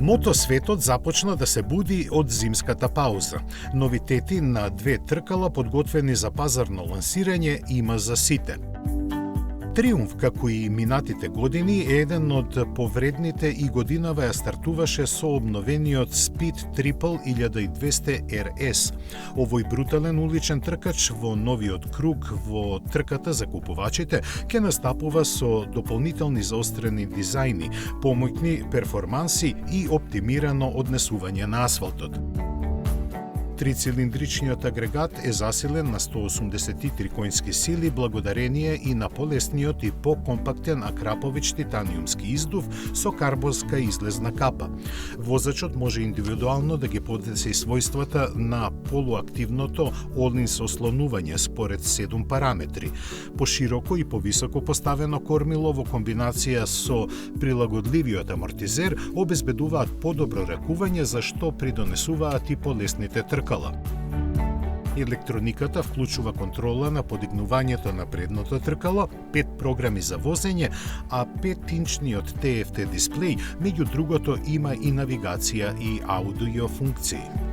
Мотосветот започна да се буди од зимската пауза. Новитети на две тркала подготвени за пазарно лансирање има за сите. Триумф, како и минатите години, е еден од повредните и годинава ја стартуваше со обновениот Speed Triple 1200 RS. Овој брутален уличен тркач во новиот круг во трката за купувачите ќе настапува со дополнителни заострени дизајни, помоќни перформанси и оптимирано однесување на асфалтот. Трицилиндричниот агрегат е засилен на 183 коњски сили благодарение и на полесниот и покомпактен Акрапович титаниумски издув со карбонска излезна капа. Возачот може индивидуално да ги подеси својствата на полуактивното all-in ослонување според 7 параметри. Пошироко и повисоко поставено кормило во комбинација со прилагодливиот амортизер обезбедуваат подобро ракување за што придонесуваат и полесните тркала. Електрониката вклучува контрола на подигнувањето на предното тркало, 5 програми за возење, а 5-инчниот TFT дисплеј, меѓу другото, има и навигација и аудио функции.